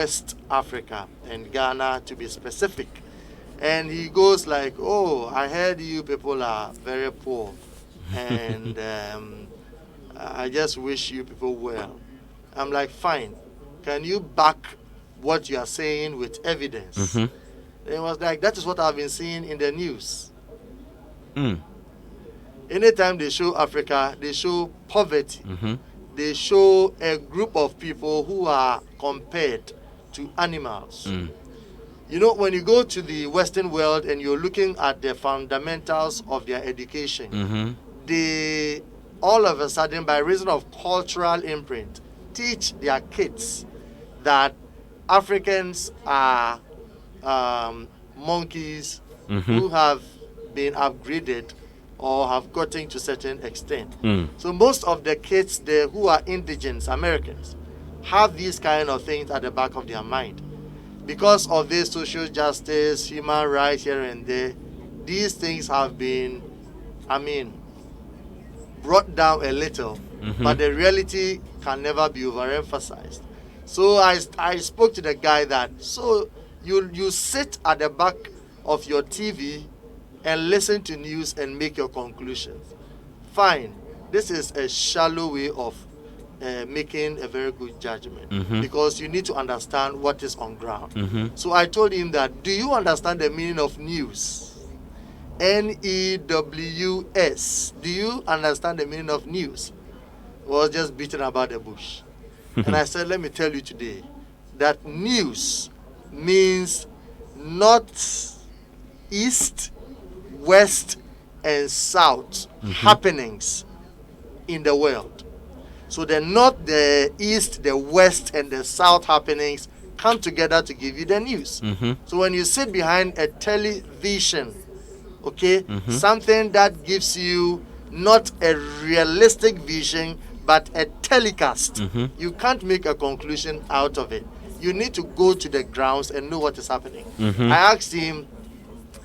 West Africa and Ghana to be specific. And he goes like, "Oh, I heard you people are very poor, and I just wish you people well." I'm like, "Fine. Can you back what you are saying with evidence?" Mm-hmm. And it was like, "That is what I've been seeing in the news. Mm. Anytime they show Africa, they show poverty. Mm-hmm. They show a group of people who are compared to animals." Mm. You know, when you go to the Western world and you're looking at the fundamentals of their education, Mm-hmm. they all of a sudden, by reason of cultural imprint, teach their kids that Africans are monkeys Mm-hmm. who have been upgraded or have gotten to a certain extent. Mm. So most of the kids there who are indigenous Americans have these kind of things at the back of their mind. Because of this social justice, human rights here and there, these things have been, brought down a little, Mm-hmm. but the reality can never be overemphasized. So I spoke to the guy that, so you sit at the back of your TV and listen to news and make your conclusions. Fine. This is a shallow way of making a very good judgment, Mhm. because you need to understand what is on ground. Mm-hmm. So I told him that, do you understand the meaning of news? News. Do you understand the meaning of news? He was just beating about the bush. And I said, let me tell you today that news means north, east, west, and south happenings in the world. So the north, the east, the west, and the south happenings come together to give you the news. Mm-hmm. So when you sit behind a television, okay, Mhm. something that gives you not a realistic vision but a telecast, Mhm. you can't make a conclusion out of it. You need to go to the grounds and know what is happening. Mhm. I asked him,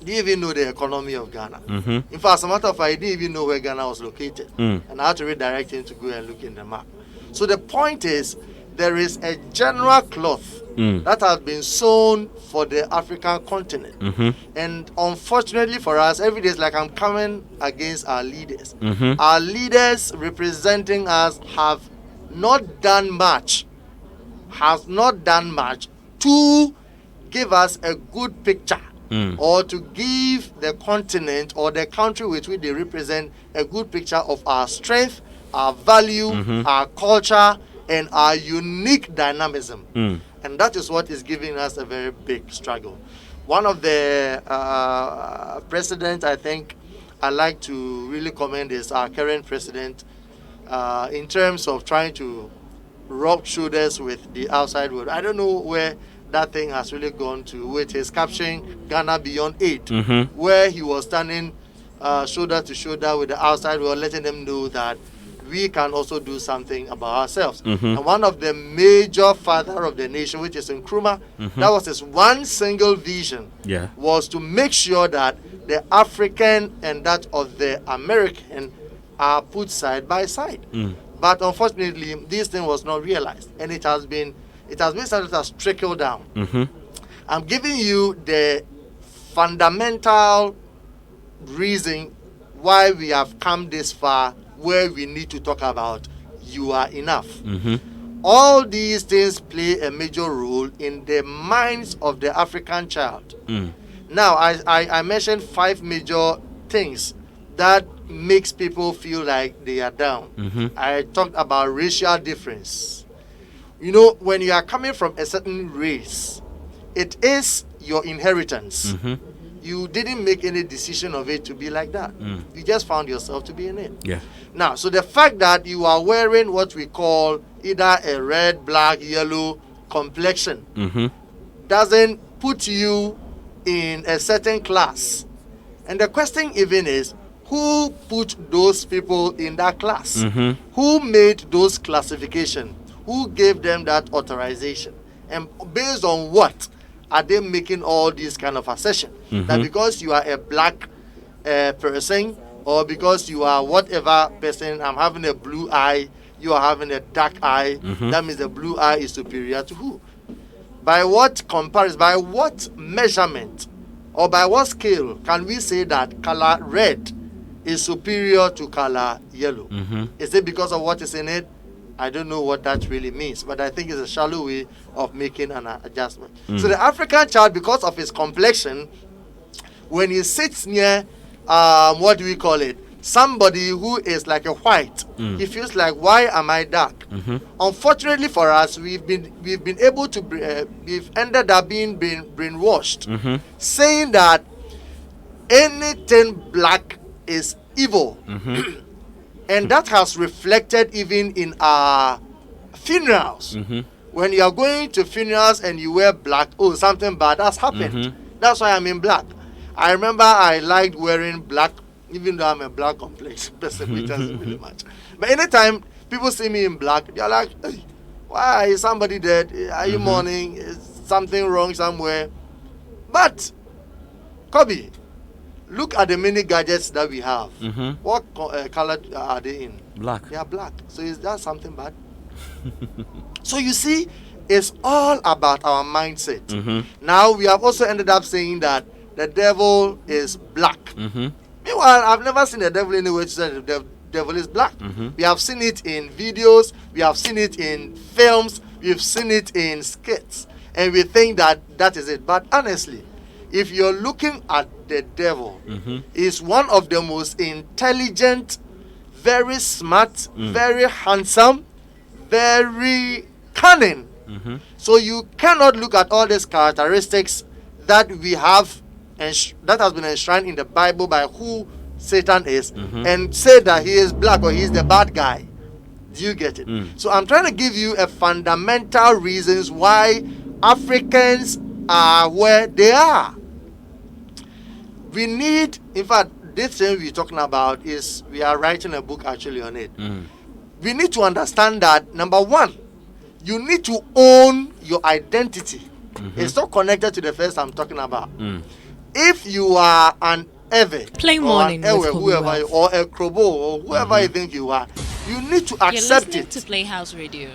do you even know the economy of Ghana? Mm-hmm. In fact, as a matter of fact, I didn't even know where Ghana was located. Mm. And I had to redirect him to go and look in the map. So the point is, there is a general cloth Mm. that has been sewn for the African continent. Mm-hmm. And unfortunately for us, every day is like I'm coming against our leaders. Mm-hmm. Our leaders representing us have not done much, to give us a good picture, Mm. or to give the continent or the country which they represent a good picture of our strength, our value, Mhm. our culture, and our unique dynamism. Mm. And that is what is giving us a very big struggle. One of the presidents I think I like to really commend is our current president, in terms of trying to rub shoulders with the outside world. I don't know where that thing has really gone to with his capturing Ghana Beyond Aid, Mhm. where he was standing shoulder to shoulder with the outside world, letting them know that we can also do something about ourselves. Mhm. And one of the major father of the nation, which is Nkrumah, that was his one single vision, Yeah. was to make sure that the African and that of the American are put side by side. Mm. But unfortunately, this thing was not realized, and it has been something that has trickled down. Mm-hmm. I'm giving you the fundamental reason why we have come this far, where we need to talk about you are enough. Mm-hmm. All these things play a major role in the minds of the African child. Mm. Now, I mentioned 5 major things that makes people feel like they are down. Mm-hmm. I talked about racial difference. You know, when you are coming from a certain race, it is your inheritance. Mm-hmm. You didn't make any decision of it to be like that. Mm. You just found yourself to be in it. Yeah. Now, so the fact that you are wearing what we call either a red, black, yellow complexion Mm-hmm. doesn't put you in a certain class. And the question even is, who put those people in that class? Mm-hmm. Who made those classifications? Who gave them that authorization? And based on what are they making all these kind of assertion? That because you are a black person, or because you are whatever person, I'm having a blue eye, you are having a dark eye, that means the blue eye is superior to who? by what comparison, by what measurement, or by what scale can we say that color red is superior to color yellow? Is it because of what is in it? I don't know what that really means, but I think it's a shallow way of making an adjustment. So the African child, because of his complexion, when he sits near, what do we call it? Somebody who is like a white, he feels like, why am I dark? Unfortunately for us, we've been able to, we've ended up being brainwashed, saying that anything black is evil. And that has reflected even in our funerals. When you are going to funerals and you wear black, oh, something bad has happened. That's why I'm in black. I remember I liked wearing black, even though I'm a black complexion person, which doesn't really much. But anytime people see me in black, they're like, hey, why is somebody dead? Are you mourning? Is something wrong somewhere? But, Kobe, look at the many gadgets that we have. What color are they in? Black. They are black. So is that something bad? So you see, it's all about our mindset. Now we have also ended up saying that the devil is black. Meanwhile, I've never seen the devil anywhere to say the devil is black. We have seen it in videos, we have seen it in films, we've seen it in skits, and we think that that is it. But honestly, if you're looking at the devil, is one of the most intelligent, very smart, very handsome, very cunning. So you cannot look at all these characteristics that we have and that has been enshrined in the Bible by who Satan is and say that he is black or he's the bad guy. Do you get it? So I'm trying to give you a fundamental reasons why Africans are where they are. We need, in fact, this thing we're talking about is, we are writing a book actually on it. We need to understand that, number one, you need to own your identity. It's not connected to the first I'm talking about. If you are an Ewe, Play or morning an with Ewe, whoever, or a Krobo, or whoever you think you are, you need to You're accept listening it. to Playhouse Radio,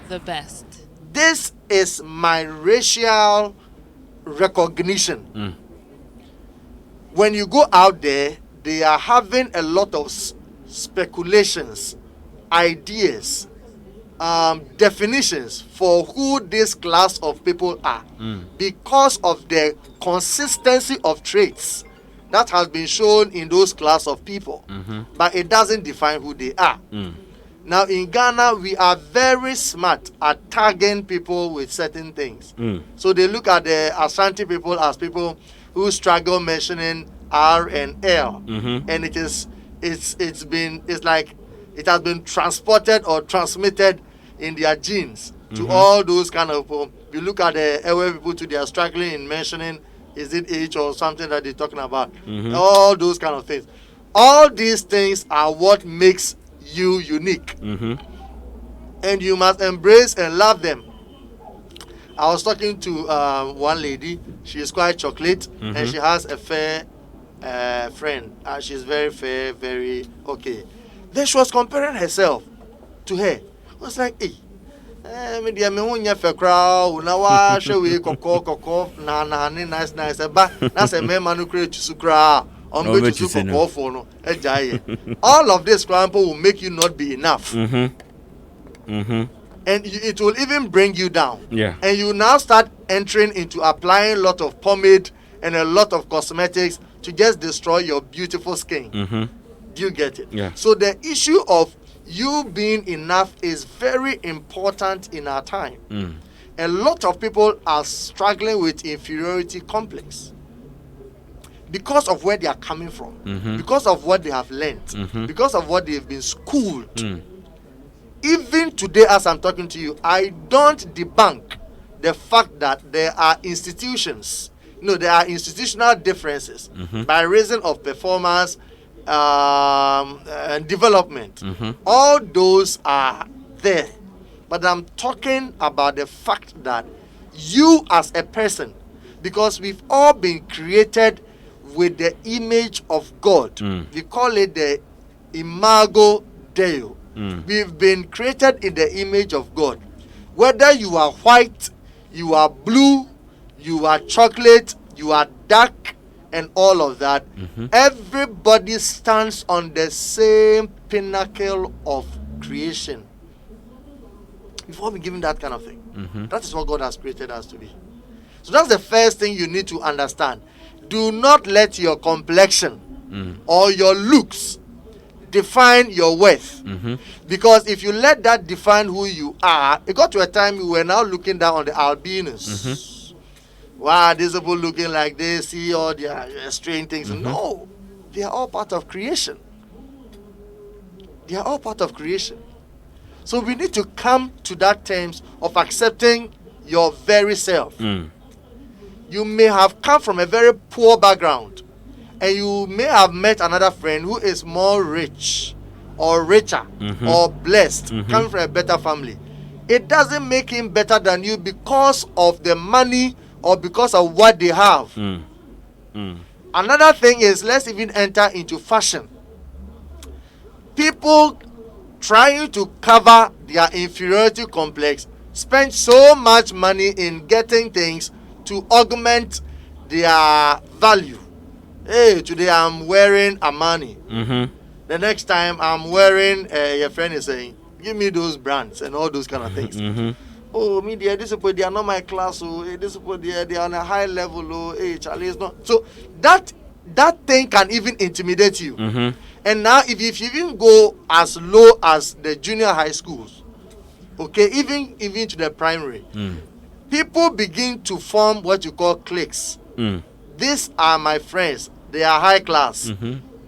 the best. This is my racial recognition. When you go out there, they are having a lot of speculations, ideas, definitions for who this class of people are because of the consistency of traits that has been shown in those class of people, but it doesn't define who they are. Now in Ghana, we are very smart at tagging people with certain things. So they look at the Ashanti people as people who struggle mentioning R and L, and it has been transported or transmitted in their genes to all those kind of people. You look at the Ewe people too, they are struggling in mentioning, is it H or something that they're talking about? All those kind of things. All these things are what makes you unique. And you must embrace and love them. I was talking to one lady. She is quite chocolate, and she has a fair friend. She's very fair, very okay. Then she was comparing herself to her. I was like, hey, me dia me hunya fe crowd na wa hwe kokoko na nice ba na se me manu kre tusu kra on go to kokoko for no ejaye. All of this example will make you not be enough. And it will even bring you down. And you now start entering into applying a lot of pomade and a lot of cosmetics to just destroy your beautiful skin. Do you get it? So the issue of you being enough is very important in our time. A lot of people are struggling with inferiority complex because of where they are coming from, because of what they have learned, because of what they've been schooled. Even today, as I'm talking to you, I don't debunk the fact that there are institutions. There are institutional differences by reason of performance and development. All those are there. But I'm talking about the fact that you as a person, because we've all been created with the image of God. We call it the imago Dei. We've been created in the image of God. Whether you are white, you are blue, you are chocolate, you are dark, and all of that. Everybody stands on the same pinnacle of creation. You've all been given that kind of thing. That is what God has created us to be. So that's the first thing you need to understand. Do not let your complexion or your looks define your worth. Because if you let that define who you are, it got to a time you were now looking down on the albinos. Wow, these people looking like this, see all their strange things. No, they are all part of creation. They are all part of creation. So we need to come to that terms of accepting your very self. You may have come from a very poor background, and you may have met another friend who is more rich or richer or blessed, coming from a better family. It doesn't make him better than you because of the money or because of what they have. Another thing is, let's even enter into fashion. People trying to cover their inferiority complex spend so much money in getting things to augment their value. Hey, today I'm wearing Armani. The next time I'm wearing, your friend is saying, give me those brands and all those kind of things. Oh, me, these people, they are not my class. Oh, hey, these people, they are on a high level. Oh, hey, Charlie is not. So that thing can even intimidate you. And now, if you even go as low as the junior high schools, okay, even to the primary, people begin to form what you call cliques. These are my friends. They are high class.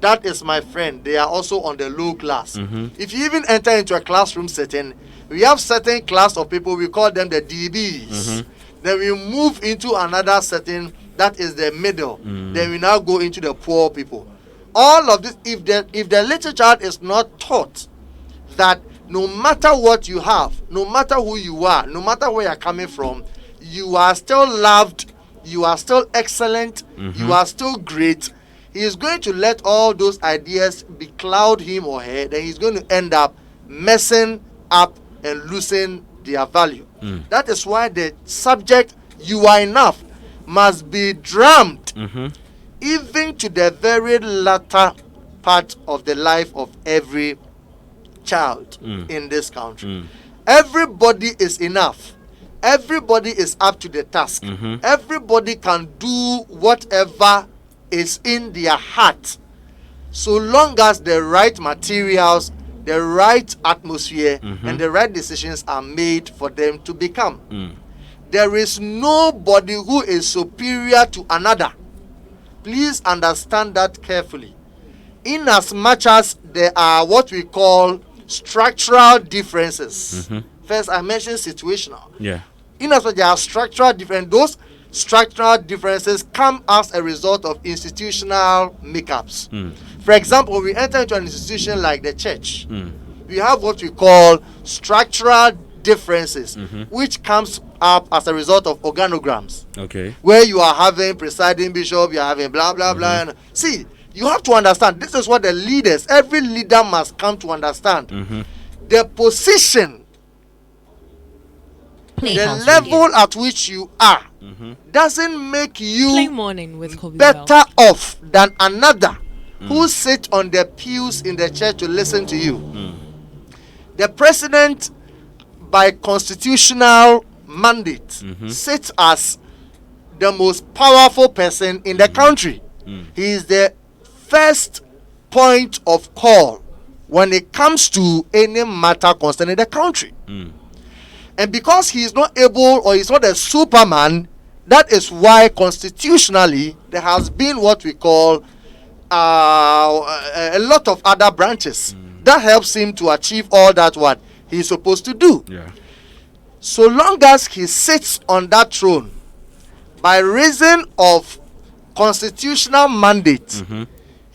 That is my friend. They are also on the low class. If you even enter into a classroom setting, we have certain class of people, we call them the DBs. Then we move into another setting, that is the middle. Then we now go into the poor people. All of this, if the little child is not taught that no matter what you have, no matter who you are, no matter where you're coming from, you are still loved, you are still excellent, you are still great, he is going to let all those ideas becloud him or her. Then he's going to end up messing up and losing their value. That is why the subject, you are enough, must be drummed even to the very latter part of the life of every child in this country. Everybody is enough. Everybody is up to the task. Everybody can do whatever is in their heart, so long as the right materials, the right atmosphere, and the right decisions are made for them to become. There is nobody who is superior to another. Please understand that carefully. In as much as there are what we call structural differences. First, I mentioned situational. In as much there are structural differences, those structural differences come as a result of institutional makeups. For example, we enter into an institution like the church. We have what we call structural differences, which comes up as a result of organograms. Where you are having presiding bishop, you are having blah blah blah. And see, you have to understand, this is what the leaders, every leader must come to understand. The position, the level at which you are, doesn't make you Morning with Kobe better off than another who sit on the pews in the church to listen to you. The president, by constitutional mandate, sits as the most powerful person in the country. He is the first point of call when it comes to any matter concerning the country. And because he is not able, or he's not a superman, that is why constitutionally there has been what we call a lot of other branches that helps him to achieve all that what he's supposed to do. So long as he sits on that throne, by reason of constitutional mandate,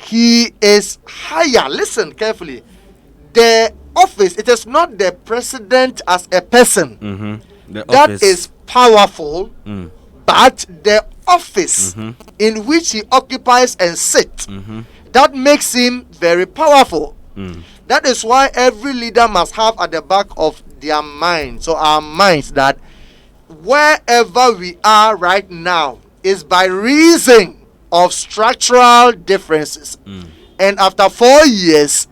he is higher. Listen carefully. The office, it is not the president as a person that is powerful, but the office in which he occupies and sits, that makes him very powerful. That is why every leader must have at the back of their minds, or our minds, that wherever we are right now is by reason of structural differences. And after 4 years,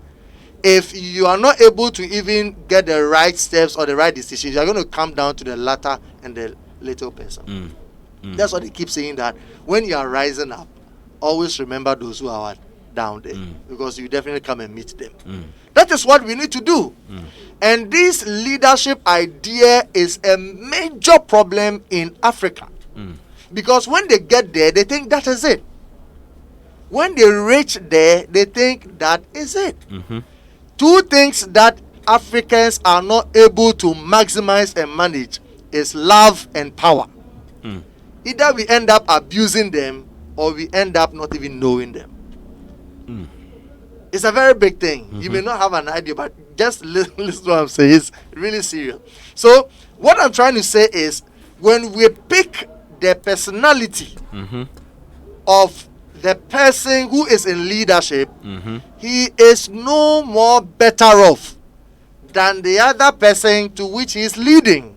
if you are not able to even get the right steps or the right decisions, you are going to come down to the latter and the little person. That's what they keep saying, that when you are rising up, always remember those who are down there, because you definitely come and meet them. That is what we need to do. And this leadership idea is a major problem in Africa, because when they get there, they think that is it. When they reach there, they think that is it. Two things that Africans are not able to maximize and manage is love and power. Either we end up abusing them, or we end up not even knowing them. It's a very big thing. You may not have an idea, but just listen to what I'm saying. It's really serious. So what I'm trying to say is, when we pick the personality of the person who is in leadership, he is no more better off than the other person to which he is leading.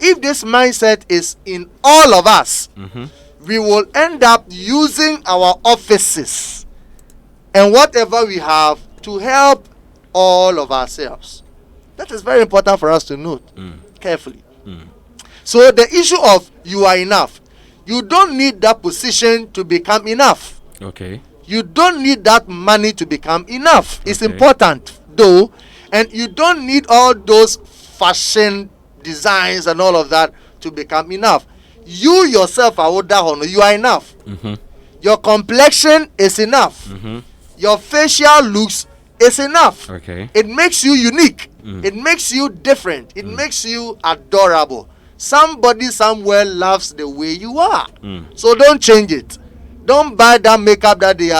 If this mindset is in all of us, we will end up using our offices and whatever we have to help all of ourselves. That is very important for us to note carefully. So the issue of you are enough, you don't need that position to become enough. Okay. You don't need that money to become enough. It's important though, and you don't need all those fashion designs and all of that to become enough. You yourself are you are enough. Your complexion is enough. Your facial looks is enough. Okay. It makes you unique. It makes you different. It makes you adorable. Somebody somewhere loves the way you are. So don't change it. Don't buy that makeup that they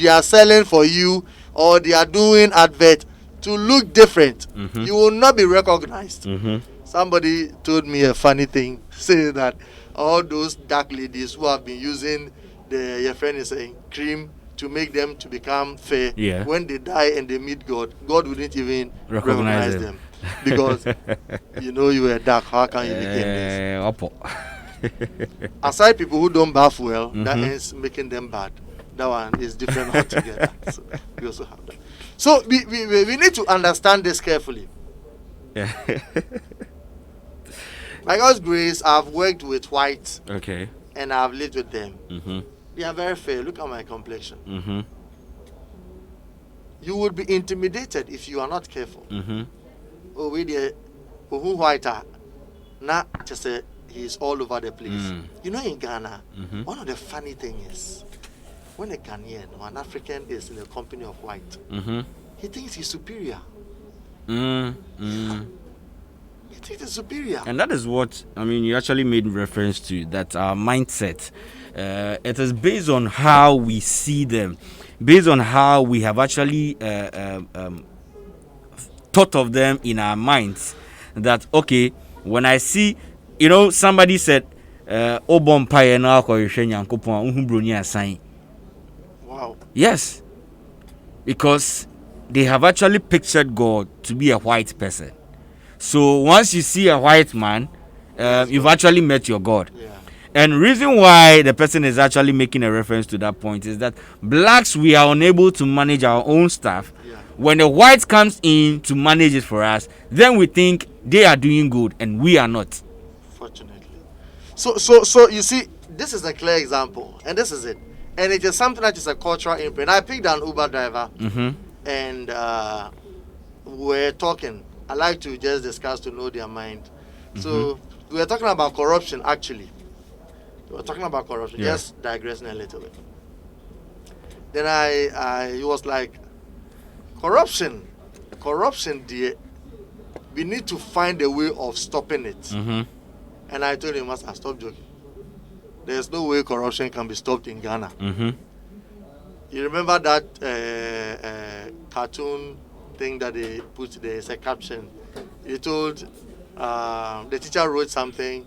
are selling for you, or they are doing advert to look different. You will not be recognized. Somebody told me a funny thing, saying that all those dark ladies who have been using your friend is saying cream to make them to become fair, when they die and they meet God, God wouldn't even recognize them. Because you were dark. How can you become this? Aside people who don't bath well, that ends making them bad. That one is different altogether. So we also have that. So we need to understand this carefully. By God's grace, I've worked with whites. Okay. And I've lived with them. They are very fair. Look at my complexion. You would be intimidated if you are not careful. Oh, we there, who white are not just he's all over the place. In Ghana, one of the funny things is, when a Ghanaian or an African is in the company of white, he thinks he's superior. He thinks he's superior. And that is what, you actually made reference to, that our mindset. It is based on how we see them, based on how we have actually thought of them in our minds. That, okay, when I see, somebody said, wow. Yes. Because they have actually pictured God to be a white person. So once you see a white man, you've actually met your God. Yeah. And reason why the person is actually making a reference to that point is that blacks, we are unable to manage our own stuff. Yeah. When the white comes in to manage it for us, then we think they are doing good and we are not. Fortunately. So you see, this is a clear example, and this is it. And it is something that is a cultural imprint. I picked an Uber driver, and we're talking. I like to just discuss to know their mind. So we were talking about corruption, actually. We were talking about corruption, just digressing a little bit. Then he was like, corruption, dear, we need to find a way of stopping it. And I told him, Master, stop joking. There's no way corruption can be stopped in Ghana. You remember that cartoon thing that they put there? It's a caption. He told, the teacher wrote something,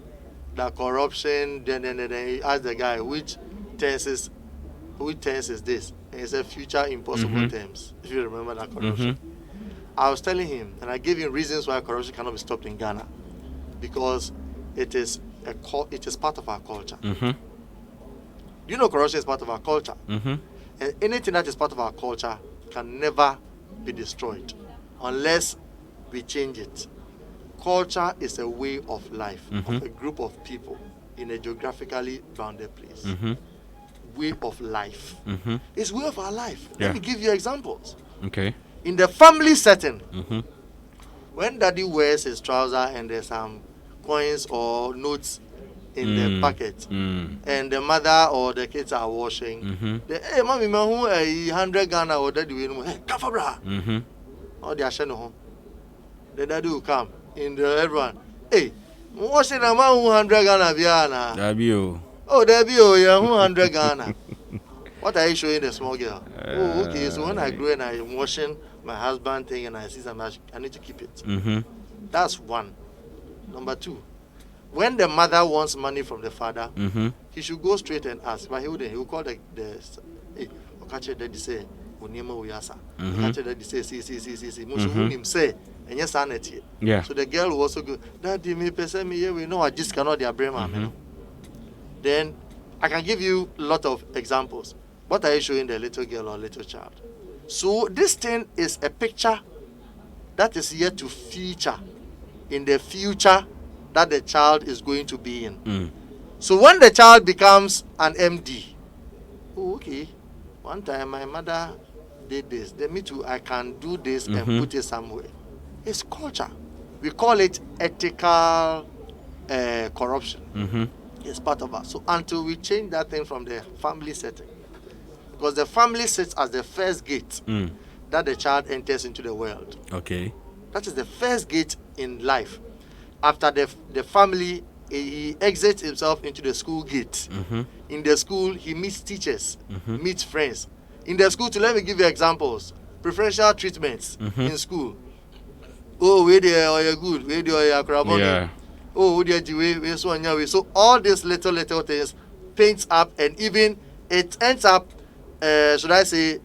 that corruption, then he asked the guy, which tense is this? And he said, future impossible tense, if you remember that corruption. I was telling him, and I gave him reasons why corruption cannot be stopped in Ghana. Because it is it is part of our culture. Mm-hmm. You know, corruption is part of our culture. Mm-hmm. And anything that is part of our culture can never be destroyed unless we change it. Culture is a way of life Mm-hmm. of a group of people in a geographically bounded place. Mm-hmm. Way of life. Mm-hmm. It's way of our life. Yeah. Let me give you examples. Okay. In the family setting, Mm-hmm. when daddy wears his trouser and there's some coins or notes in the packet, Mm. and the mother or the kids are washing, Mm-hmm. hey, mommy, man, who 100 Ghana or daddy will hey, come bra. Mm-hmm. Or they are showing home. The daddy will come in the everyone. Hey, washing a man 100 Ghana Viana. W. Oh, there be oh yeah, 100 Ghana. What are you showing the small girl? Oh, okay. So when I grow and I'm washing my husband thing and I see some, I need to keep it. Mm-hmm. That's one. Number two, when the mother wants money from the father, Mm-hmm. he should go straight and ask. But he wouldn't. He will call the hey, Okache daddy say, Onyema Uyasa. Okache daddy say, see. Mushu him say, and yes, sanity. Yeah. So the girl will also go, Daddy, me person me here, we know I just cannot their brain, man. Then I can give you a lot of examples. What are you showing the little girl or little child? So this thing is a picture that is yet to feature in the future that the child is going to be in. Mm. So when the child becomes an MD, oh, okay, one time my mother did this, then me too, I can do this and put it somewhere. It's culture. We call it ethical corruption. Mm-hmm. It's part of us. So until we change that thing from the family setting, because the family sits as the first gate Mm. that the child enters into the world. Okay. That is the first gate in life. After the family, he exits himself into the school gate. Mm-hmm. In the school, he meets teachers, meets friends. In the school, let me give you examples. Preferential treatments in school. Oh, where they are good, where they are craboni. Yeah. Oh, where they are so on your way. So all these little things paints up, and even it ends up, should I say,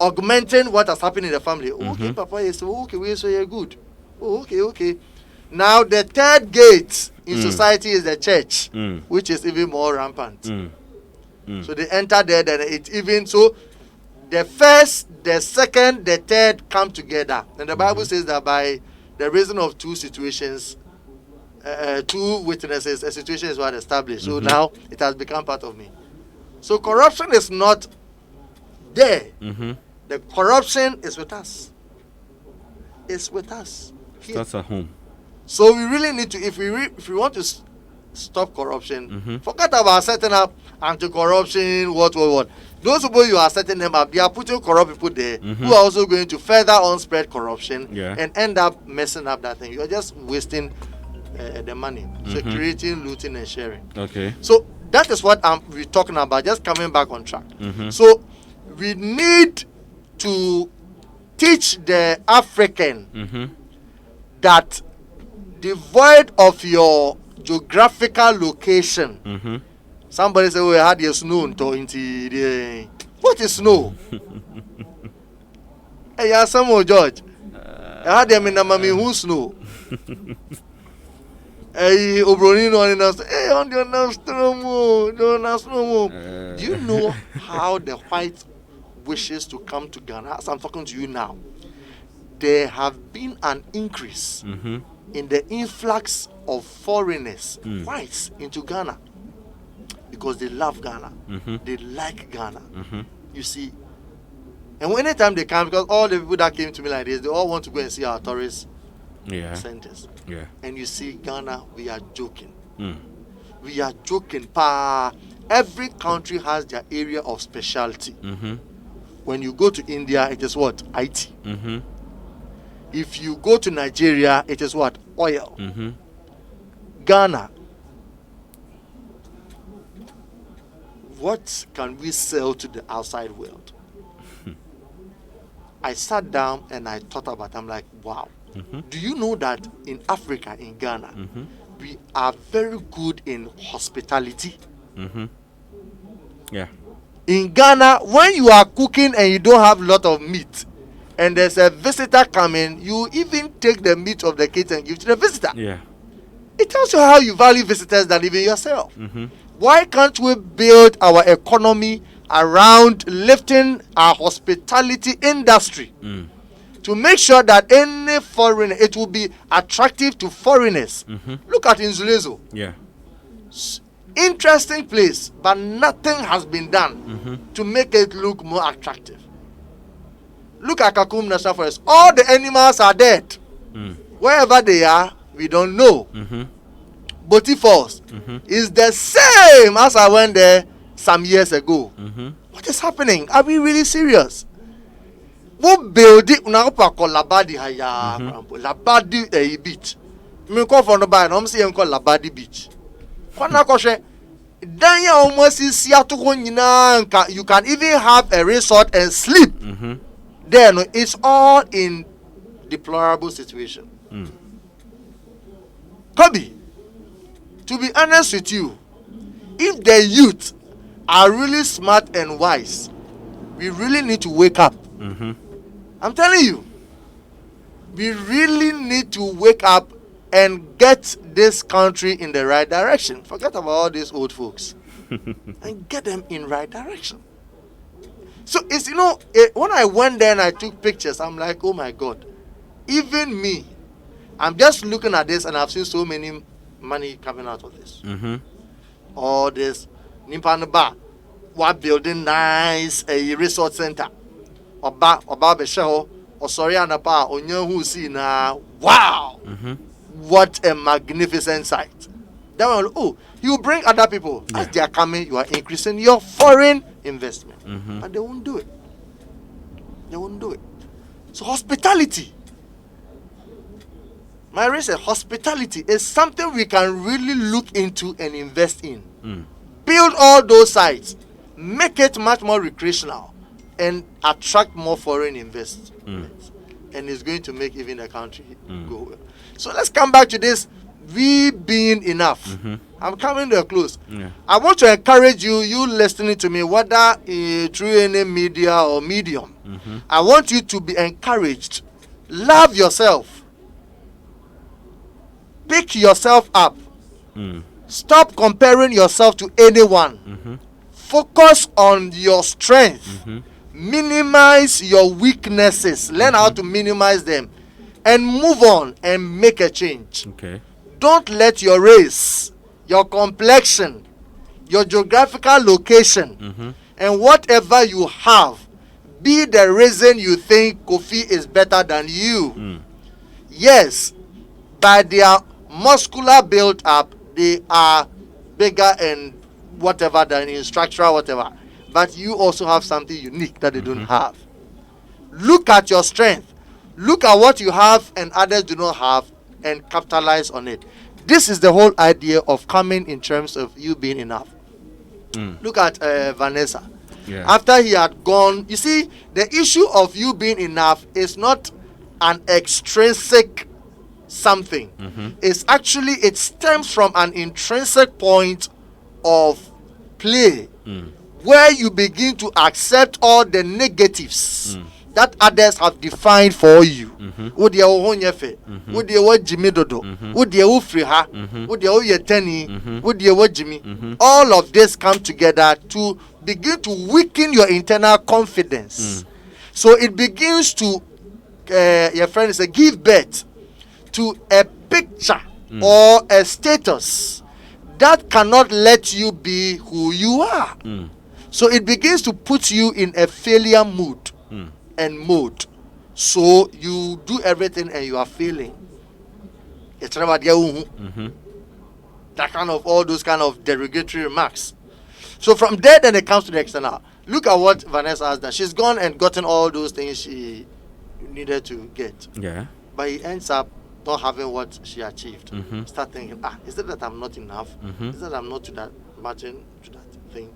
augmenting what has happened in the family. Okay, Papa is okay, we so you're good. Oh, okay. Now the third gate in society is the church, which is even more rampant. So they enter there, then it even so the first, the second, the third come together. And the Bible says that by the reason of two situations, two witnesses, a situation is what established. So now it has become part of me. So corruption is not there. The corruption is with us. It's with us. Here. Starts at home. So we really need to, if we want to stop corruption, forget about setting up anti-corruption, what. Those people you are setting them up, they are putting corrupt people there who are also going to further on spread corruption and end up messing up that thing. You are just wasting the money. So creating, looting, and sharing. Okay. So that is what we're talking about, just coming back on track. So we need to teach the African that devoid of your geographical location. Somebody say, we had your snow into the. What is snow? Hey, yeah, some George. I had them in the mommy who snow. Hey, Obronino and us. Hey, on your no. Do you know how the white wishes to come to Ghana? As I'm talking to you now, there have been an increase in the influx of foreigners, whites, into Ghana. Because they love Ghana. They like Ghana. You see. And anytime they come, because all the people that came to me like this, they all want to go and see our tourist centers. Yeah. And you see, Ghana, we are joking. We are joking. Every country has their area of specialty. When you go to India, it is what? IT. If you go to Nigeria, it is what? Oil. Ghana, what can we sell to the outside world? I sat down and I thought about it. I'm like, wow. Do you know that in Africa, in Ghana, we are very good in hospitality? Yeah. In Ghana, when you are cooking and you don't have a lot of meat, and there's a visitor coming, you even take the meat of the kids and give to the visitor. Yeah. It tells you how you value visitors than even yourself. Mm-hmm. Why can't we build our economy around lifting our hospitality industry to make sure that any foreigner, it will be attractive to foreigners? Look at Inzulezo. Yeah. Interesting place, but nothing has been done to make it look more attractive. Look at Kakum National Forest. All the animals are dead. Wherever they are, we don't know. Boti Falls is the same as I went there some years ago. What is happening? Are we really serious? We build it now for Labadi Haya, Labadi beach. Me call for no buy. I'm saying call Labadi beach. Kwana koshe. Then you almost see you can even have a resort and sleep. Then it's all in deplorable situation. Kobe, to be honest with you, if the youth are really smart and wise, we really need to wake up. I'm telling you, we really need to wake up and get this country in the right direction. Forget about all these old folks and get them in right direction. So it's, when I went there and I took pictures, I'm like, oh my God, even me, I'm just looking at this and I've seen so many money coming out of this. All this Nimpanaba, what building nice a resort center. Oba Besheho, or Sorianapa, Onyahu see now. Wow! What a magnificent sight. Then you bring other people. As they are coming, you are increasing your foreign investment. But they won't do it. They won't do it. So hospitality. My reason, hospitality is something we can really look into and invest in. Build all those sites. Make it much more recreational and attract more foreign investments. And it's going to make even the country go well. So let's come back to this. We being enough. I'm coming to a close. I want to encourage you listening to me, whether through any media or medium. I want you to be encouraged. Love yourself. Pick yourself up. Stop comparing yourself to anyone. Focus on your strength. Minimize your weaknesses. Learn how to minimize them. And move on and make a change. Okay. Don't let your race, your complexion, your geographical location, and whatever you have be the reason you think Kofi is better than you. Yes, by their muscular build up, they are bigger and whatever than in structural whatever. But you also have something unique that they don't have. Look at your strength. Look at what you have and others do not have and capitalize on it. This is the whole idea of coming in terms of you being enough. Look at Vanessa. After he had gone, you see, the issue of you being enough is not an extrinsic something. It's actually, it stems from an intrinsic point of play where you begin to accept all the negatives that others have defined for you. All of this come together to begin to weaken your internal confidence. So it begins to, your friend is give birth to a picture or a status that cannot let you be who you are. So it begins to put you in a failure mood and mode. So you do everything and you are failing. It's about that kind of, all those kind of derogatory remarks. So from there, then it comes to the external. Look at what Vanessa has done. She's gone and gotten all those things she needed to get. But he ends up not having what she achieved. Start thinking, is it that I'm not enough? Is it that I'm not to that matching to that thing?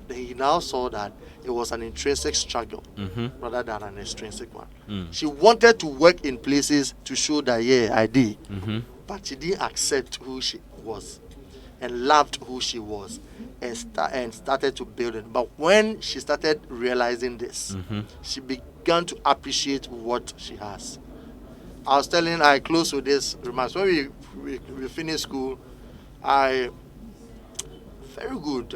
Then he now saw that it was an intrinsic struggle rather than an extrinsic one. She wanted to work in places to show that, yeah, I did. But she didn't accept who she was and loved who she was and started to build it. But when she started realizing this, she began to appreciate what she has. I close with this remarks. When we we finished school, very good.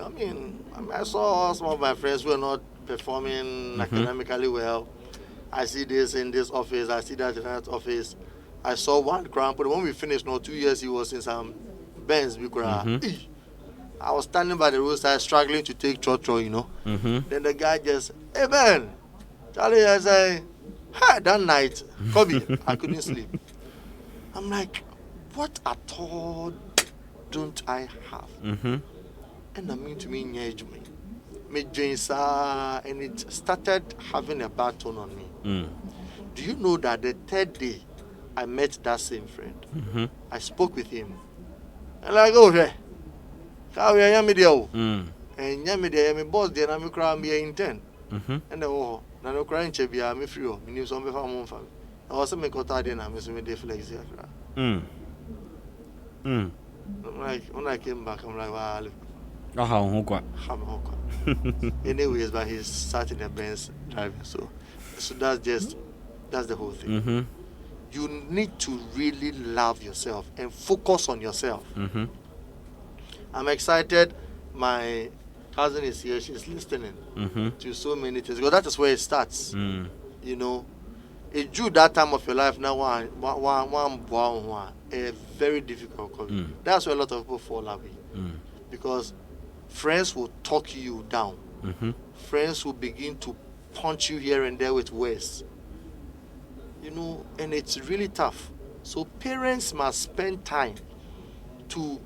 I saw some of my friends who were not performing academically well. I see this in this office, I see that in that office. I saw one crown, but when we finished, 2 years, he was in some Benz. I was standing by the roadside struggling to take trotro, Then the guy just, hey Ben, Charlie, I say, hi, that night, Kobe, I couldn't sleep. I'm like, what at all don't I have? And I mean to me, and it started having a bad tone on me. Do you know that the third day I met that same friend? I spoke with him. And I go, hey, how are you? And Yamida, my boss, then I'm crying, be intent. And the no crying, Chebia, I'm free, you knew some of our own family. I was a make out and I'm assuming they flex. I'm like, when I came back, I'm like, wow, anyways, but he's sat in the Benz driving, so that's the whole thing. You need to really love yourself and focus on yourself. I'm excited. My cousin is here. She's listening to so many things, because that is where it starts. It drew that time of your life now a very difficult COVID. That's where a lot of people fall away, because friends will talk you down. Friends will begin to punch you here and there with words. And it's really tough. So parents must spend time to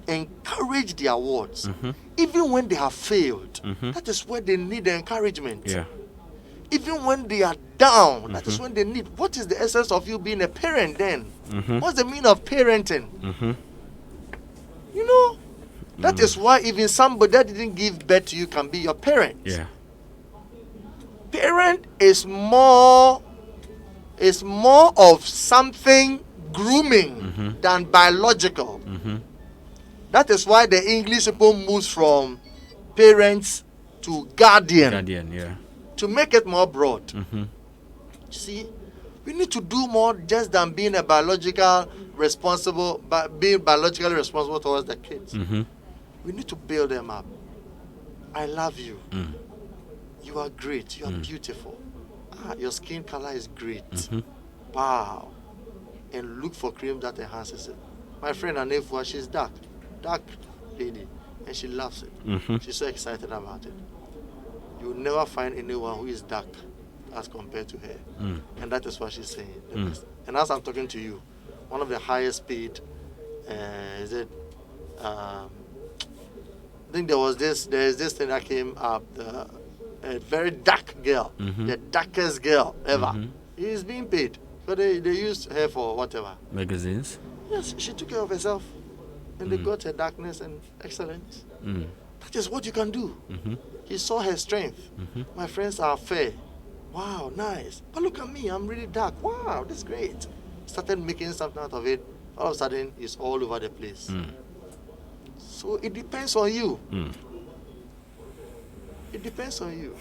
encourage their words, even when they have failed. That is where they need the encouragement. Even when they are down, that is when they need. What is the essence of you being a parent then? What's the meaning of parenting? That is why even somebody that didn't give birth to you can be your parent. Parent is more of something grooming than biological. That is why the English people moves from parents to guardian. To make it more broad. See, we need to do more just than being biologically responsible towards the kids. We need to build them up. I love you. You are great. You are beautiful. Your skin color is great. Wow. And look for cream that enhances it. My friend Anefua, she's dark lady, and she loves it. She's so excited about it. You will never find anyone who is dark as compared to her. And that is what she's saying. And as I'm talking to you, one of the highest paid, I think there's this thing that came up, a very dark girl, the darkest girl ever. Is being paid. So they used her for whatever. Magazines? Yes, she took care of herself. And they got her darkness and excellence. That is what you can do. He saw her strength. My friends are fair. Wow, nice. But look at me, I'm really dark. Wow, that's great. Started making something out of it. All of a sudden, it's all over the place. So it depends on you. It depends on you.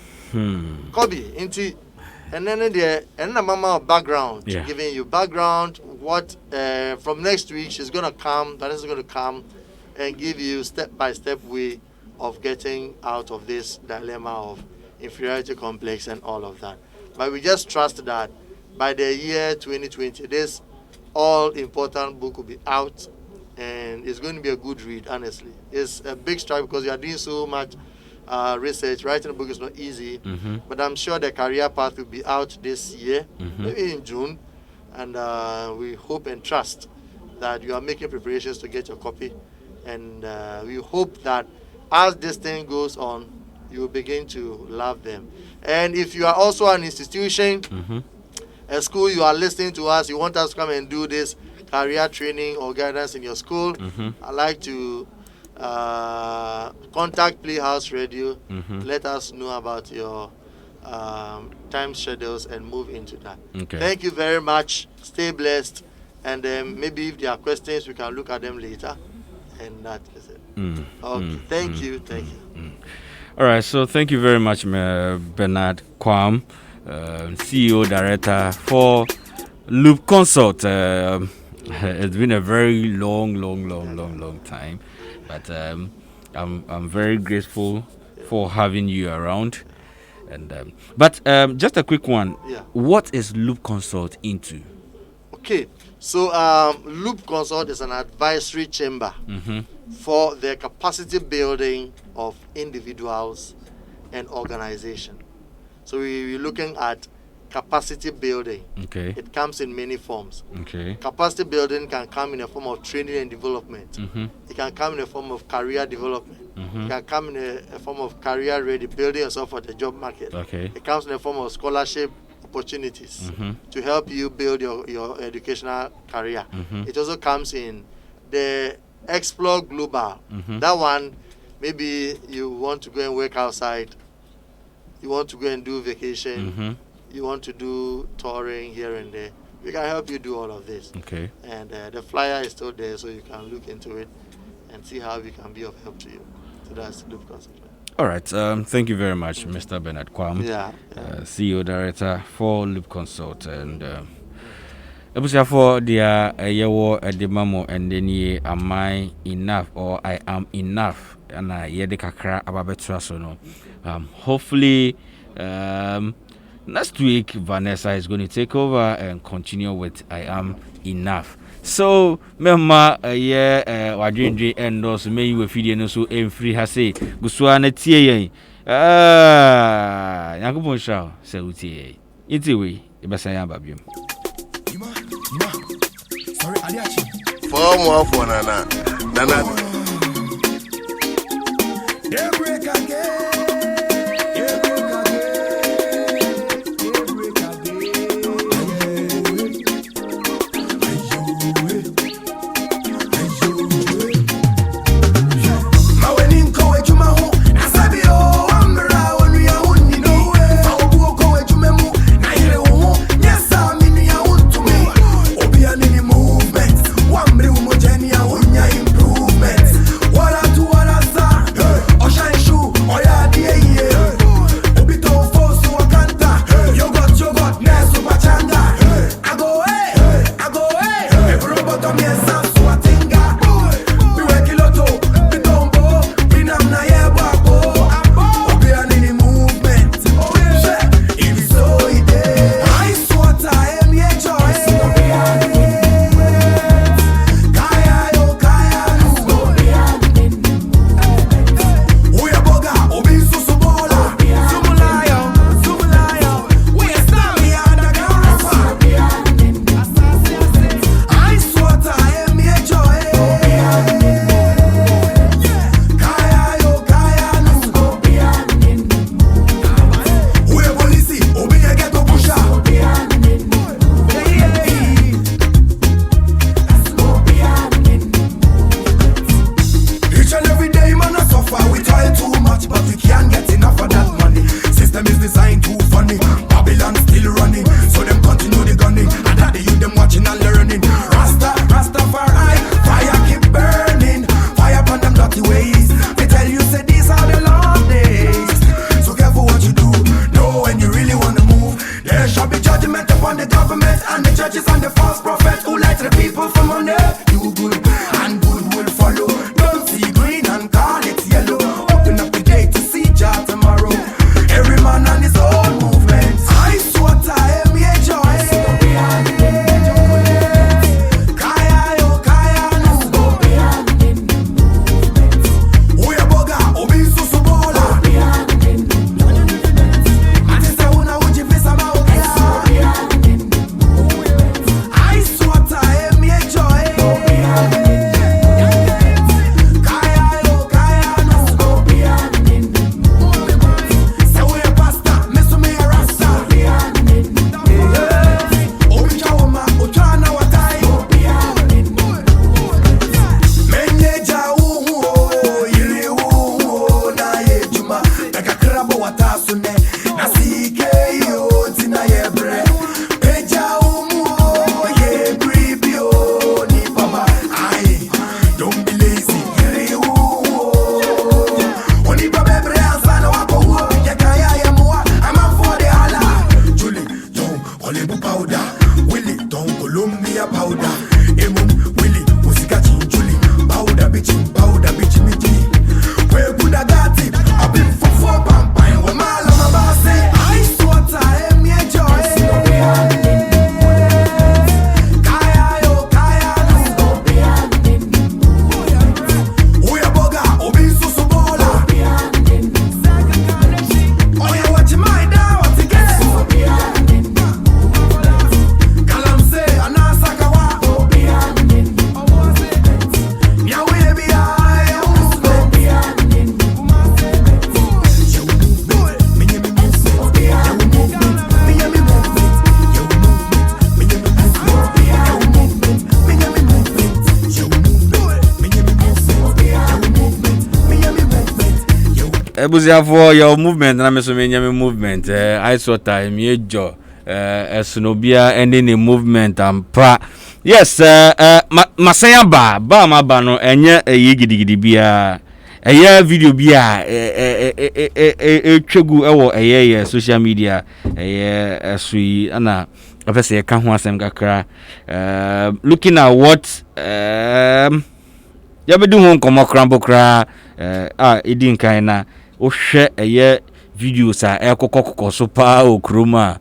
Kobe, and then the mama background, giving you background. What from next week she's gonna come. Vanessa's gonna come and give you step-by-step way of getting out of this dilemma of inferiority complex and all of that. But we just trust that by the year 2020, this all-important book will be out, and it's going to be a good read, honestly. It's a big struggle because you are doing so much research. Writing a book is not easy, but I'm sure the career path will be out this year, maybe in June, and we hope and trust that you are making preparations to get your copy, and we hope that as this thing goes on, you will begin to love them. And if you are also an institution, a school, you are listening to us, you want us to come and do this career training or guidance in your school, I'd like to contact Playhouse Radio. Let us know about your time schedules and move into that. Thank you very much. Stay blessed. And maybe if there are questions, we can look at them later. And that is it. Okay. Thank you. All right. So thank you very much, Bernard Kwam, CEO Director for Loop Consult. It's been a very long time, but I'm very grateful for having you around. And but just a quick one. Yeah. What is Loop Consult into? Okay, so Loop Consult is an advisory chamber for the capacity building of individuals and organization. So we're looking at capacity building. Okay. It comes in many forms. Okay. Capacity building can come in a form of training and development. It can come in a form of career development. It can come in a form of career ready, building yourself for the job market. Okay. It comes in a form of scholarship opportunities to help you build your educational career. It also comes in the Explore Global. That one, maybe you want to go and work outside, you want to go and do vacation, you want to do touring here and there. We can help you do all of this. Okay. And the flyer is still there, so you can look into it and see how we can be of help to you. So that's Loop Consult. All right. Thank you very much, Mr. Bernard Kwam, CEO Director for Loop Consult. And for the yewo edemamo and then ye am I enough or I am enough and I ye de kakra ababetra so no. Hopefully next week Vanessa is going to take over and continue with I am enough. So mema wadwendwe endos me you video no so emfiri ha say gusua na tie yen yakobon sha se utie iti we ibasa ya babiom sorry aliachi for more for nana break again. Oya di Ebuzia for your movement na me so me nyame movement I saw time ye jo esunobia ending the movement ampa. Yes, masanya ba ma ba no enye gidigidi bia eye video bia twegu ewo eye social media eye sui ana afese ka ho asem kakra looking at what ya bedu ho nkomo krambo kra edin kan na o hwe eye videos a ekokokoko so pa okroma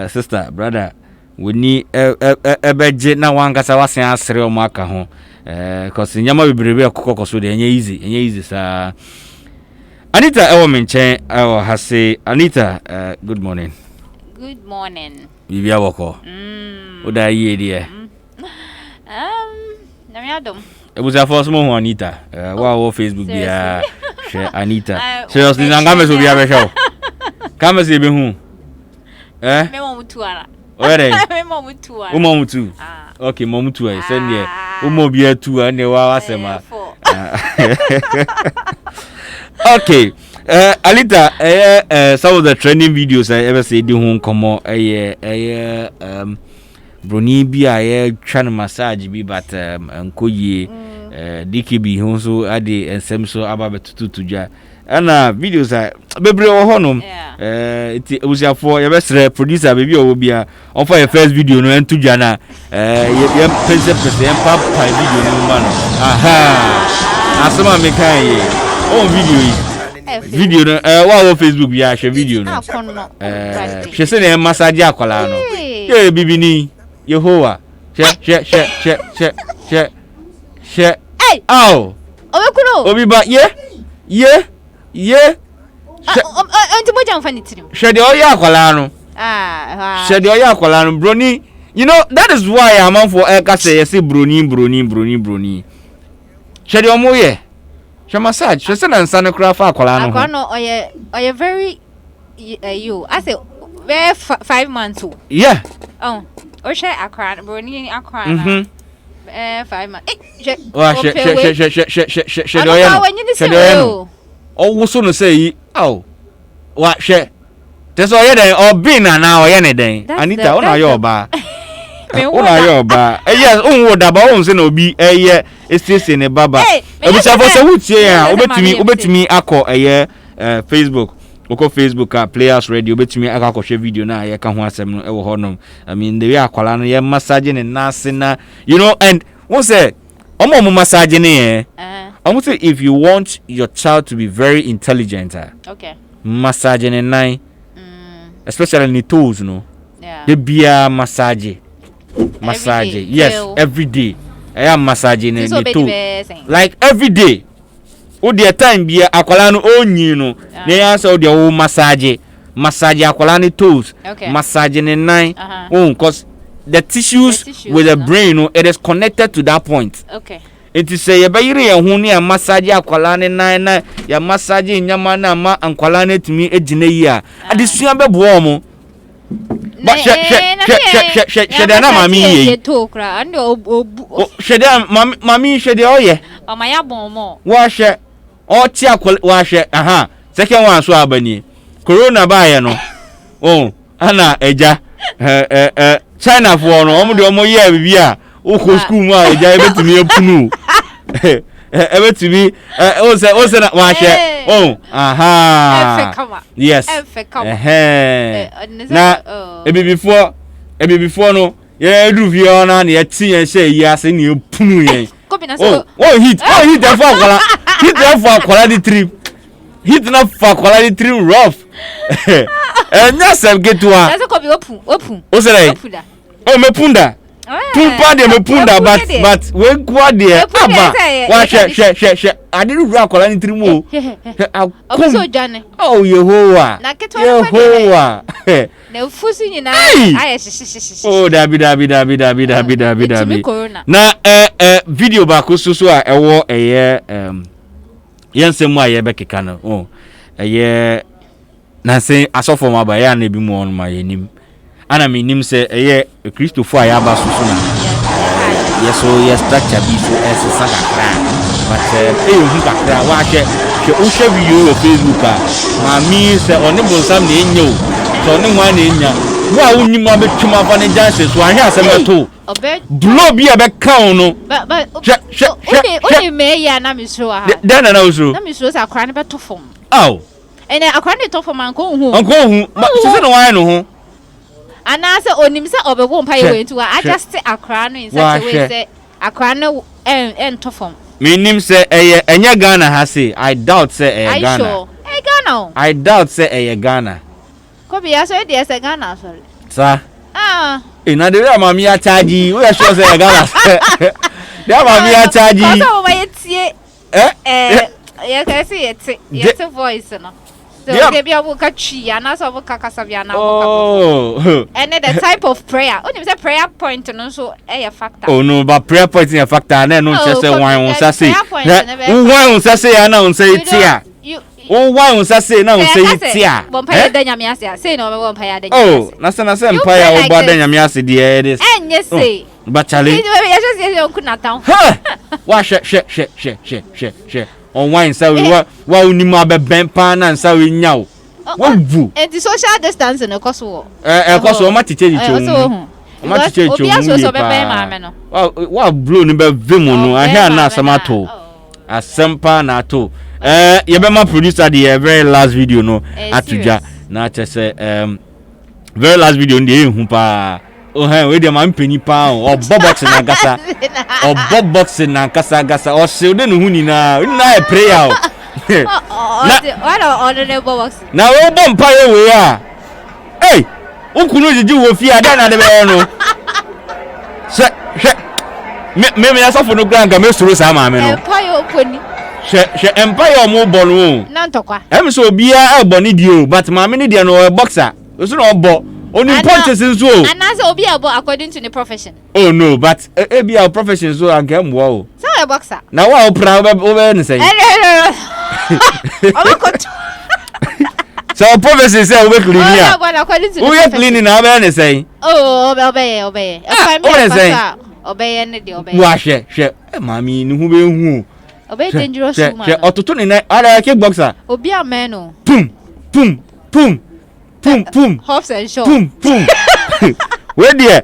sister brother we ni ebeje na wangasa wasen asere o maka ho cause nyama bebrebe ekokoko so de enye easy sa Anita ewo menchen ewo hase Anita good morning. Good morning. Bibia woko oda yie de na me adom ebusa for small Anita wa Facebook bia share Anita seriously ngame so bia be show kama se be hu me mo mutu ara Where? me mo mutu ara Umo mutu. Okay, mo mutu ai send here. Umo bia tu ane wa wasema. Okay. Alita some of the trending videos I ever see di hu komo broni bia twan massage bi but nkoyie DKB hu so ade ensem so aba betutu dwa ana videos bebre wo honom it usiafo ye besre producer baby o bia on for your first video no entu dwa na ye pese papa video no ma no aha asema me kan ye o video no wa Facebook bia share video no she say na massage akwala no ye bibini Yehowa she ow obi ba ye Antimoja mfani tirim. Shede oya akwala no. Shede oya akwala no broni. You know that is why I'm for eka say broni. Shede omoye. She massage. She say na nsa ne kra fa akwala no. Akwala no oye very you. I say very 5 months old. Yeah. Oh. O she akwala broni akwala. 5 months. She oya no. Oh, so no say, oh, what share? That's all you're there, or being now, or anything. Anita, on your bar. On your bar. Yes, what about no be a year, it's just in a baba. Which I was a wood chair, over to me, a year, Facebook. Oko Facebook Players Radio bet me aka share video na ye kan ho asem no e wo honom. I mean the way akwala no massaging and nasina, you know, and what say omo massaging I would say if you want your child to be very intelligent, okay, massaging and nine, especially in the toes, no, the beer massage, yes, every day. I am massaging in the toes, like every day. Oh, dear time beer aqualano own you know, they answer the old massage aqualani toes, massaging and nine, cause the tissues with the brain, it is connected to that point. Okay. It is say yebeyire hu ne massage akwala ne nan ya massage nyama na ma ankwala ne tumi ejine yi a adesua bebo mo ba she na mami yi to kra and she mami she de oye o ma ya bon mo wa she o ti akwala wa she second one so abani corona ba ye no ana eja China for no omo de omo ye bibia Oko school mu a eja ebetumi epunu ebetumi o se na wa hye yes na ebibifo no ye edu vie na ye tie hye yi ase na epunu yen hit for akwala the trip hit na for akwala the trip rough enya sem getua ase ko bi opu o se like mepunda Pumpa de mepunda but we kwa de aba wa she adiru ru akola ni trimu obiso jane oh Yehowa na fusi nyina aye oh dabi na video ba ko so a ewo eye yensem a ye bekeka no na say asofo ma ba ya na bi mu on ma yenim ana minim se eye Christopher ayaba susuna yeso ye structure bi so esesa kakra but hu kakra wa hye share video on Facebook mami say oni bonsam na enyo so oni nwa na enya wo a unyi ma betuma fa ne janse so ahia asemeto blow bi e be kan no but only me ya na mi so ha then na so na mi so sa akra ne beto fom aw ene akra ne to fom anko hu se no wan no ho ana se onim se obebo mpa ye we ntu a just akra no in such a way say akra no to fom minim say enye Ghana ha say I doubt say Ghana sure Ghana I doubt say Ghana ko bi ya so e dey say Ghana sorry sa na de mama ya charge we sure say Ghana de mama ya charge ko so ma yetie ya ka say yete voice no so they be able to chi na so ka kasabia na and the type of prayer only say prayer point no so a factor no but prayer point is a factor na no say why on say why on say na on say tia why on say na on say tia bon pa da nyame ase say no bon pa da nyame ase na say empire o ba da nyame ase de this enye say but chale you just say on kuna town wa she on wine say wa unimu abeben pa na nsa we nya wo vu the social distance no cost wo cost ma teacher di chom ma teacher chom obi aso so beben ma me no wa blow ni be vemu no ahia na asamato asempa na to ye be ma producer the very last video no atuja na chese very last video ndi ehun pa we dey man penny pa o box na gasa o box na gasa o se de no hu ni na e prayer na order the box na we bom pa ye we eh ukunu jiji wo fi ada na de be no se me ya sofo no granga me suru sa ma me no empire oponi she empire o mo bo no na ntokwa em so bia e bo ni di o but ma me ni di no e boxer so no bo only punches nso and as obi abo according to the profession oh no but be our profession so I get mo o so a boxer na wa o pra o be say so profession say we clean here we clean na be say obey ne de obey wa hwe mami ni hu be hu obey dangerous woman ototo ni na ara ke boxer obi ameno pum hops and short pum where there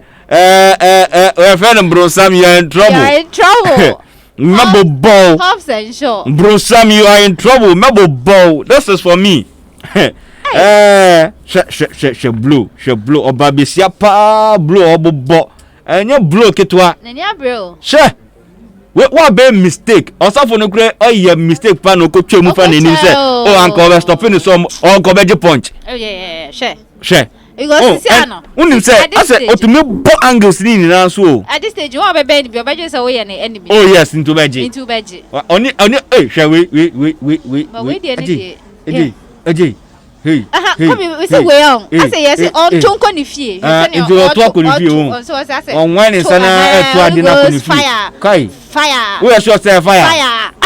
we friend bro Sam you are in trouble Mabo ball hops and short bro Sam you are in trouble Mabo ball this is for me she blue oba besia pa blue obobo enye blue ketwa nanya bro she what be mistake osafo no kure oye mistake pa no ko twemu fa nani say anko be stopping so anko be punch she because no unim say ase otumi bo angles ni na so at this stage you be be obeje say we na enemy yes into beje oni she we hey we say we on ase yes on tonko ni fie into oto ko ni fie on so say on wine sana eto ade na ko ni fie kai fire we sure say fire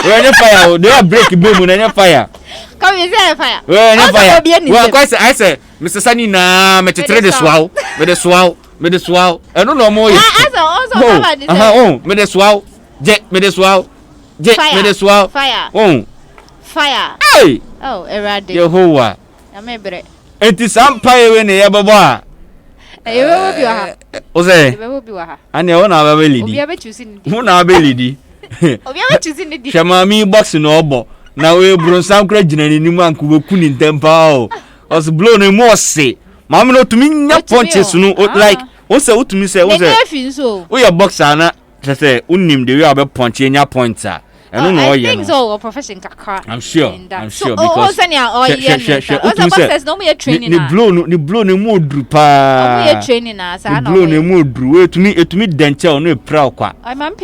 we any fire they break beam na any fire come you say fire we any fire we quite say I say Mr. Sani na me tetre de swao me de swao eno no mo ye also me de swao je me de swao fire hey erade Yehovah ya mebre enti sampaye we ne ye babo a ewe bi wa ha o say ewe bi wa ha ani e wona ba lidi obi abe choose ni wona ba lidi obi abe choose ni di shema mi box no obo na we bronsam kra gina ni mu anku we kuni ntempa o os blow no mo se ma me no tumi nya punches no like o say utumi say o say o ya boxer na say unim de we abe punch nya pointer eno no o ye I think so profession kakra I'm sure because because boxers no me training na ni blow no mo dru pa mo training na sa na blow no mo dru etumi denche o no e pra kwa ai man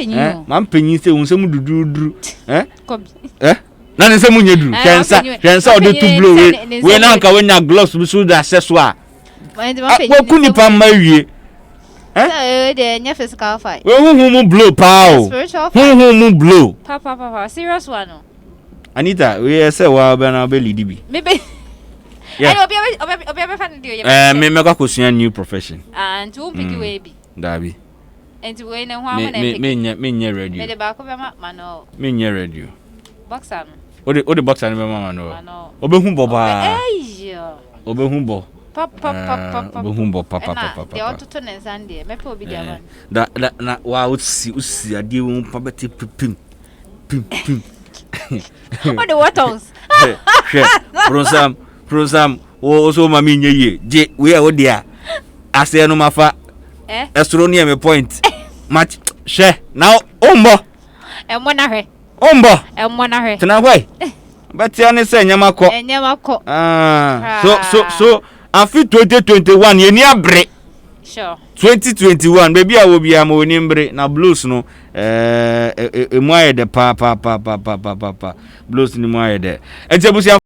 penyin say unsem dududru na ne nsem nyedru hwensa o de to blow we na nka we nya gloves bi so da accessoire we kuni pa mawie de nya physical fight we hu blow pa o hu blow pa serious one no Anita we say wa be na be lead bi maybe yeah obi fan dio me kwa kosua new profession and to pick we bi dabi enti we na ho amana pick me nya radio me de ba ko be ma no me nya radio boxer Ode boxer ni mama no. Obehu bo ba. Obehu bo. Papa. Obehu bo papa. The auto ne Sunday. Me pe obi dia man. Da na wa usi ade wo pa beti pim. What the wattles? Prosam o so mami nyeye je we a odia ase no mafa estronia me point match she now ombo Emona hwe tena hwe but ya ne se nyama ko so afi 2021 ye ni abre sure 2021 baby a wo bia ma oni mbre na blues no emu aye de pa blues ni mu aye de ejebusia